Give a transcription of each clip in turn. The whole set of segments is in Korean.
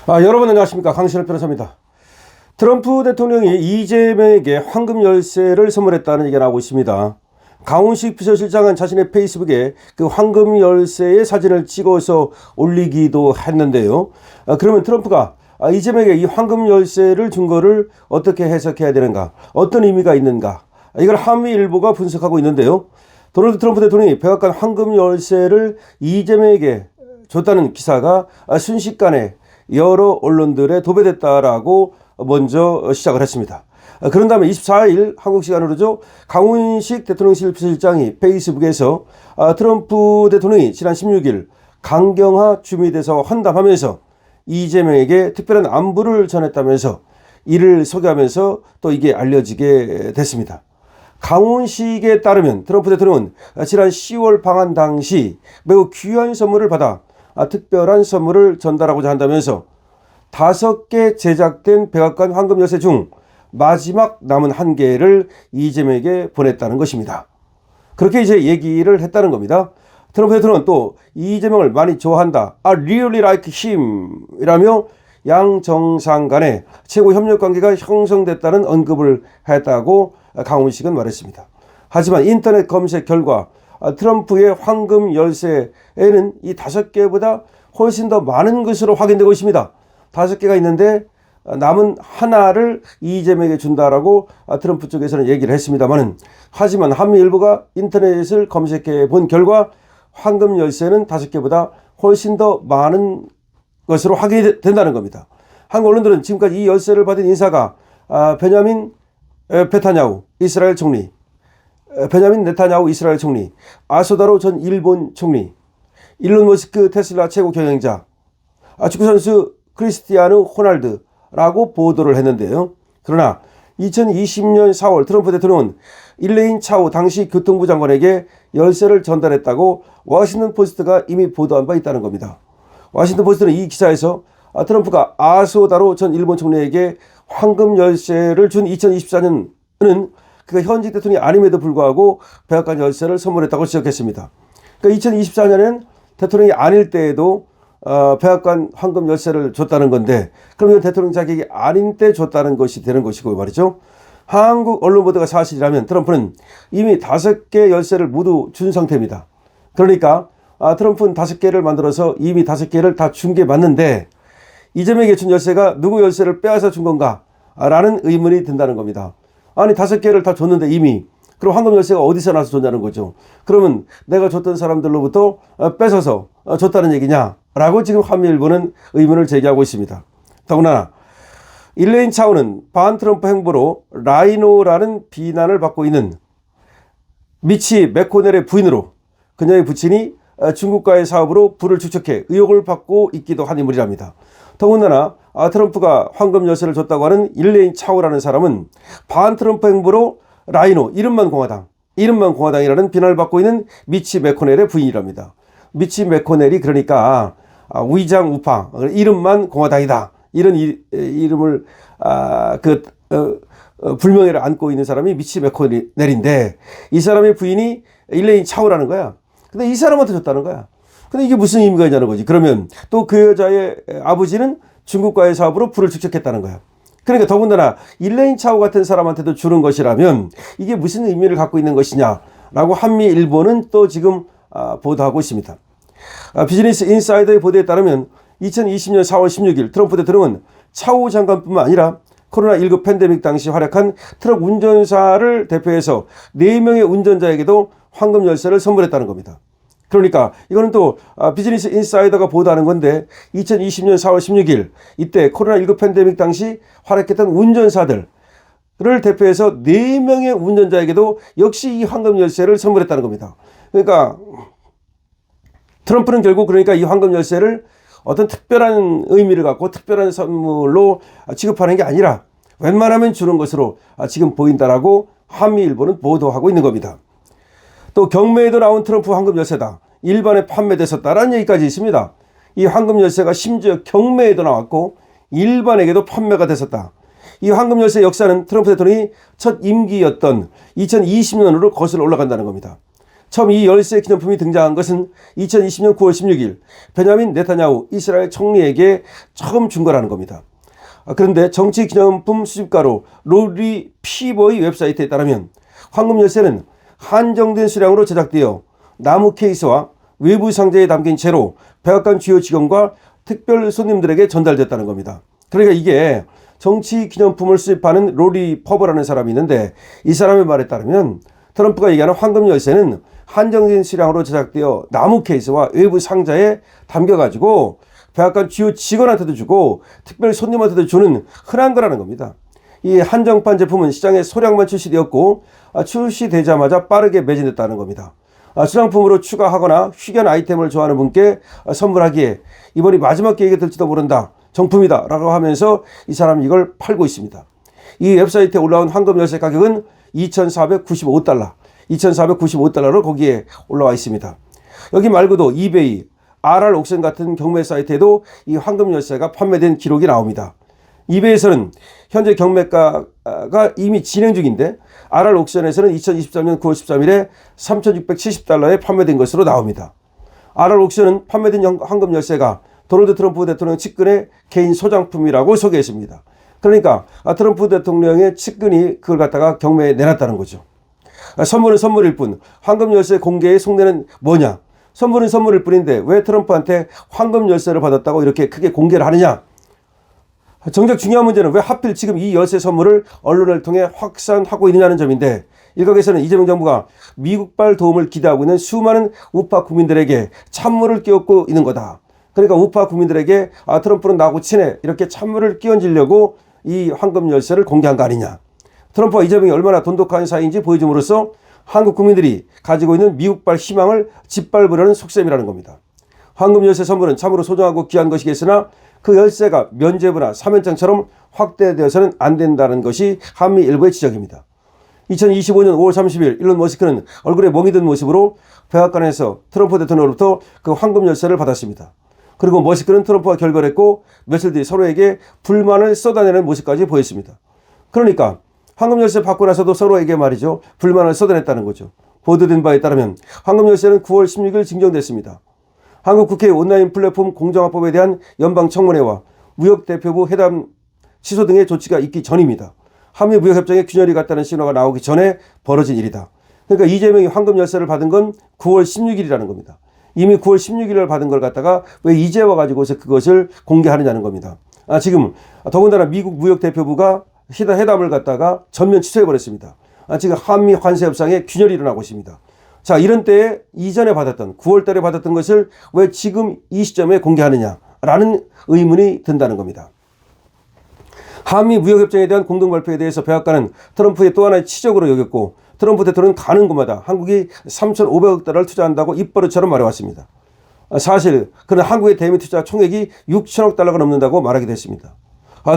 여러분 안녕하십니까, 강신업 변호사입니다. 트럼프 대통령이 이재명에게 황금 열쇠를 선물했다는 얘기가 나오고 있습니다. 강훈식 비서실장은 자신의 페이스북에 그 황금 열쇠의 사진을 찍어서 올리기도 했는데요. 그러면 트럼프가 이재명에게 이 황금 열쇠를 준 거를 어떻게 해석해야 되는가, 어떤 의미가 있는가, 이걸 한미일보가 분석하고 있는데요. 도널드 트럼프 대통령이 백악관 황금 열쇠를 이재명에게 줬다는 기사가 순식간에 여러 언론들에 도배됐다라고 먼저 시작을 했습니다. 그런 다음에 24일 한국 시간으로죠, 강훈식 대통령실 비서실장이 페이스북에서 트럼프 대통령이 지난 16일 강경화 주미대사와 환담하면서 이재명에게 특별한 안부를 전했다면서 이를 소개하면서 또 이게 알려지게 됐습니다. 강훈식에 따르면 트럼프 대통령은 지난 10월 방한 당시 매우 귀한 선물을 받아 특별한 선물을 전달하고자 한다면서 5개 제작된 백악관 황금 열쇠 중 마지막 남은 1개를 이재명에게 보냈다는 것입니다. 그렇게 이제 얘기를 했다는 겁니다. 트럼프 대통령은 또 이재명을 많이 좋아한다, I really like him 이라며 양 정상 간의 최고 협력 관계가 형성됐다는 언급을 했다고 강훈식은 말했습니다. 하지만 인터넷 검색 결과 트럼프의 황금 열쇠에는 이 5개보다 훨씬 더 많은 것으로 확인되고 있습니다. 5개가 있는데 남은 하나를 이재명에게 준다라고 트럼프 쪽에서는 얘기를 했습니다만, 하지만 한미일보가 인터넷을 검색해 본 결과 황금 열쇠는 5개보다 훨씬 더 많은 것으로 확인이 된다는 겁니다. 한국 언론들은 지금까지 이 열쇠를 받은 인사가 베냐민 네타냐후 이스라엘 총리, 베냐민 네타냐후 이스라엘 총리, 아소다로 전 일본 총리, 일론 머스크 테슬라 최고 경영자, 축구선수 크리스티아누 호날두라고 보도를 했는데요. 그러나 2020년 4월 트럼프 대통령은 일레인 차오 당시 교통부 장관에게 열쇠를 전달했다고 워싱턴 포스트가 이미 보도한 바 있다는 겁니다. 워싱턴 포스트는 이 기사에서 트럼프가 아소다로 전 일본 총리에게 황금 열쇠를 준 2024년은 그가 현직 대통령이 아님에도 불구하고 백악관 열쇠를 선물했다고 지적했습니다. 그러니까 2024년엔 대통령이 아닐 때에도 백악관 황금 열쇠를 줬다는 건데, 그러면 대통령 자격이 아닌 때 줬다는 것이 되는 것이고 말이죠. 한국 언론 보도가 사실이라면 트럼프는 이미 5개 열쇠를 모두 준 상태입니다. 그러니까 트럼프는 5개를 만들어서 이미 5개를 다 준 게 맞는데, 이재명에게 준 열쇠가 누구 열쇠를 빼앗아 준 건가 라는 의문이 든다는 겁니다. 아니 5개를 다 줬는데 이미, 그럼 황금 열쇠가 어디서 나서 줬냐는 거죠. 그러면 내가 줬던 사람들로부터 뺏어서 줬다는 얘기냐 라고 지금 한미일보는 의문을 제기하고 있습니다. 더구나 일레인 차오는 반트럼프 행보로 라이노라는 비난을 받고 있는 미치 맥코넬의 부인으로, 그녀의 부친이 중국과의 사업으로 부를 축적해 의혹을 받고 있기도 한 인물이랍니다. 더군다나 트럼프가 황금 열쇠를 줬다고 하는 일레인 차오라는 사람은 반트럼프 행보로 라이노, 이름만 공화당이라는 비난을 받고 있는 미치 맥코넬의 부인이랍니다. 미치 맥코넬이 그러니까 위장 우파, 이름만 공화당이다, 이런 이름을 불명예를 안고 있는 사람이 미치 맥코넬인데, 이 사람의 부인이 일레인 차오라는 거야. 근데 이 사람한테 줬다는 거야. 근데 이게 무슨 의미가 있냐는 거지. 그러면 또 그 여자의 아버지는 중국과의 사업으로 부를 축적했다는 거야. 그러니까 더군다나 일레인 차오 같은 사람한테도 주는 것이라면 이게 무슨 의미를 갖고 있는 것이냐라고 한미일보는 또 지금 보도하고 있습니다. 비즈니스 인사이더의 보도에 따르면 2020년 4월 16일 트럼프 대통령은 차오 장관뿐만 아니라 코로나19 팬데믹 당시 활약한 트럭 운전사를 대표해서 4명의 운전자에게도 황금 열쇠를 선물했다는 겁니다. 그러니까 이거는 또 비즈니스 인사이더가 보도하는 건데, 2020년 4월 16일 이때 코로나19 팬데믹 당시 활약했던 운전사들을 대표해서 4명의 운전자에게도 역시 이 황금 열쇠를 선물했다는 겁니다. 그러니까 트럼프는 결국 이 황금 열쇠를 어떤 특별한 의미를 갖고 특별한 선물로 취급하는 게 아니라 웬만하면 주는 것으로 지금 보인다라고 한미일보는 보도하고 있는 겁니다. 또 경매에도 나온 트럼프 황금 열쇠다, 일반에 판매됐었다라는 얘기까지 있습니다. 이 황금 열쇠가 심지어 경매에도 나왔고 일반에게도 판매가 됐었다. 이 황금 열쇠 역사는 트럼프 대통령이 첫 임기였던 2020년으로 거슬러 올라간다는 겁니다. 처음 이 열쇠 기념품이 등장한 것은 2020년 9월 16일 베냐민 네타냐후 이스라엘 총리에게 처음 준 거라는 겁니다. 그런데 정치 기념품 수집가로 로리 피버의 웹사이트에 따르면 황금 열쇠는 한정된 수량으로 제작되어 나무 케이스와 외부 상자에 담긴 채로 백악관 주요 직원과 특별 손님들에게 전달됐다는 겁니다. 그러니까 이게 정치 기념품을 수집하는 로리 퍼버라는 사람이 있는데 이 사람의 말에 따르면 트럼프가 얘기하는 황금 열쇠는 한정된 수량으로 제작되어 나무 케이스와 외부 상자에 담겨가지고 백악관 주요 직원한테도 주고 특별 손님한테도 주는 흔한 거라는 겁니다. 이 한정판 제품은 시장에 소량만 출시되었고 출시되자마자 빠르게 매진됐다는 겁니다. 수량품으로 추가하거나 휘견 아이템을 좋아하는 분께 선물하기에 이번이 마지막 기회가 될지도 모른다. 정품이다 라고 하면서 이 사람이 이걸 팔고 있습니다. 이 웹사이트에 올라온 황금 열쇠 가격은 2,495달러, 2,495달러로 거기에 올라와 있습니다. 여기 말고도 이베이, RR 옥션 같은 경매 사이트에도 이 황금 열쇠가 판매된 기록이 나옵니다. 이베이에서는 현재 경매가가 이미 진행 중인데 RR 옥션에서는 2023년 9월 13일에 3,670달러에 판매된 것으로 나옵니다. RR 옥션은 판매된 황금 열쇠가 도널드 트럼프 대통령 측근의 개인 소장품이라고 소개했습니다. 그러니까 트럼프 대통령의 측근이 그걸 갖다가 경매에 내놨다는 거죠. 선물은 선물일 뿐 황금 열쇠 공개의 속내는 뭐냐? 선물은 선물일 뿐인데 왜 트럼프한테 황금 열쇠를 받았다고 이렇게 크게 공개를 하느냐? 정작 중요한 문제는 왜 하필 지금 이 열쇠 선물을 언론을 통해 확산하고 있느냐는 점인데 일각에서는 이재명 정부가 미국발 도움을 기대하고 있는 수많은 우파 국민들에게 찬물을 끼얹고 있는 거다. 그러니까 우파 국민들에게 트럼프는 나하고 친해 이렇게 찬물을 끼얹으려고 이 황금 열쇠를 공개한 거 아니냐. 트럼프와 이재명이 얼마나 돈독한 사이인지 보여줌으로써 한국 국민들이 가지고 있는 미국발 희망을 짓밟으려는 속셈이라는 겁니다. 황금 열쇠 선물은 참으로 소중하고 귀한 것이겠으나 그 열쇠가 면죄부나 사면장처럼 확대되어서는 안 된다는 것이 한미 일부의 지적입니다. 2025년 5월 30일 일론 머스크는 얼굴에 멍이 든 모습으로 백악관에서 트럼프 대통령으로부터 그 황금 열쇠를 받았습니다. 그리고 머스크는 트럼프와 결별했고 며칠 뒤 서로에게 불만을 쏟아내는 모습까지 보였습니다. 그러니까 황금 열쇠 받고 나서도 서로에게 말이죠. 불만을 쏟아냈다는 거죠. 보도된 바에 따르면 황금 열쇠는 9월 16일 증정됐습니다. 한국 국회 온라인 플랫폼 공정화법에 대한 연방청문회와 무역대표부 회담 취소 등의 조치가 있기 전입니다. 한미 무역협정에 균열이 갔다는 신호가 나오기 전에 벌어진 일이다. 그러니까 이재명이 황금 열쇠를 받은 건 9월 16일이라는 겁니다. 이미 9월 16일을 받은 걸 갖다가 왜 이제 와가지고서 그것을 공개하느냐는 겁니다. 지금 더군다나 미국 무역대표부가 회담을 갖다가 전면 취소해버렸습니다. 지금 한미 관세 협상에 균열이 일어나고 있습니다. 자, 이런 때에 이전에 받았던 9월 달에 받았던 것을 왜 지금 이 시점에 공개하느냐라는 의문이 든다는 겁니다. 한미 무역협정에 대한 공동발표에 대해서 백악관은 트럼프의 또 하나의 치적으로 여겼고 트럼프 대통령은 가는 곳마다 한국이 3,500억 달러를 투자한다고 입버릇처럼 말해왔습니다. 사실 그는 한국의 대미 투자 총액이 6천억 달러가 넘는다고 말하기도 했습니다.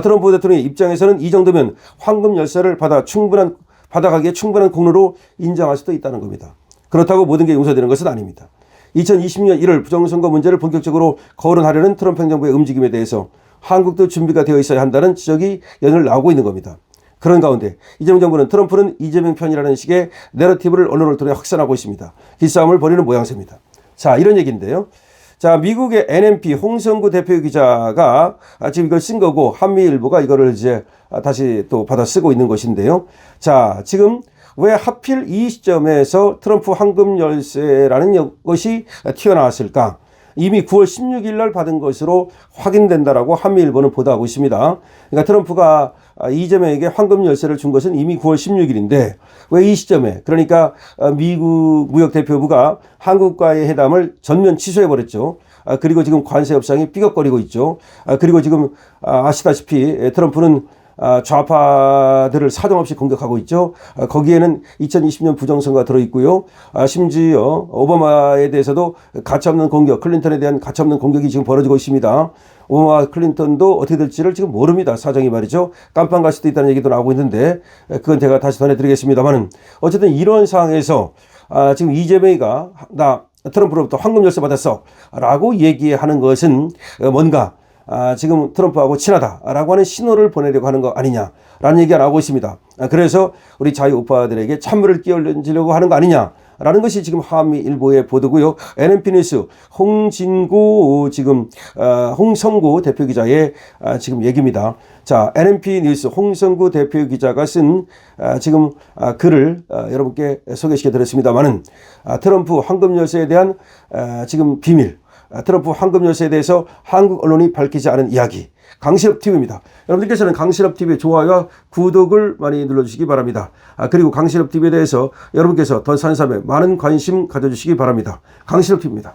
트럼프 대통령의 입장에서는 이 정도면 황금 열쇠를 받아가기에 충분한 공로로 인정할 수도 있다는 겁니다. 그렇다고 모든 게 용서되는 것은 아닙니다. 2020년 1월 부정선거 문제를 본격적으로 거론하려는 트럼프 행정부의 움직임에 대해서 한국도 준비가 되어 있어야 한다는 지적이 연일 나오고 있는 겁니다. 그런 가운데 이재명 정부는 트럼프는 이재명 편이라는 식의 내러티브를 언론을 통해 확산하고 있습니다. 기싸움을 벌이는 모양새입니다. 자, 이런 얘기인데요. 자, 미국의 NMP 홍성구 대표 기자가 지금 이걸 쓴 거고 한미일보가 이거를 이제 다시 또 받아 쓰고 있는 것인데요. 자, 지금 왜 하필 이 시점에서 트럼프 황금 열쇠라는 것이 튀어나왔을까? 이미 9월 16일 날 받은 것으로 확인된다라고 한미일보는 보도하고 있습니다. 그러니까 트럼프가 이재명에게 황금 열쇠를 준 것은 이미 9월 16일인데 왜 이 시점에 그러니까 미국 무역대표부가 한국과의 회담을 전면 취소해버렸죠. 그리고 지금 관세 협상이 삐걱거리고 있죠. 그리고 지금 아시다시피 트럼프는 좌파들을 사정없이 공격하고 있죠. 거기에는 2020년 부정선거가 들어있고요. 심지어 오바마에 대해서도 가차없는 공격, 클린턴에 대한 가차없는 공격이 지금 벌어지고 있습니다. 오바마 클린턴도 어떻게 될지를 지금 모릅니다. 사정이 말이죠. 깜빵 갈 수도 있다는 얘기도 나오고 있는데 그건 제가 다시 전해드리겠습니다만은 어쨌든 이런 상황에서 지금 이재명이가 나 트럼프로부터 황금 열쇠 받았어 라고 얘기하는 것은 뭔가 지금 트럼프하고 친하다라고 하는 신호를 보내려고 하는 거 아니냐라는 얘기가 나오고 있습니다. 그래서 우리 자유우파들에게 찬물을 끼얹으려고 하는 거 아니냐 라는 것이 지금 한미일보의 보도고요. NNP 뉴스 홍진구 지금 홍성구 대표 기자의 지금 얘기입니다. 자, NNP 뉴스 홍성구 대표 기자가 쓴 지금 글을 여러분께 소개시켜 드렸습니다만은 트럼프 황금 열쇠에 대한 지금 비밀, 트럼프 황금 열쇠에 대해서 한국 언론이 밝히지 않은 이야기, 강신업TV입니다. 여러분들께서는 강신업TV의 좋아요와 구독을 많이 눌러주시기 바랍니다. 그리고 강신업TV에 대해서 여러분께서 더 산삼에 많은 관심 가져주시기 바랍니다. 강신업TV입니다.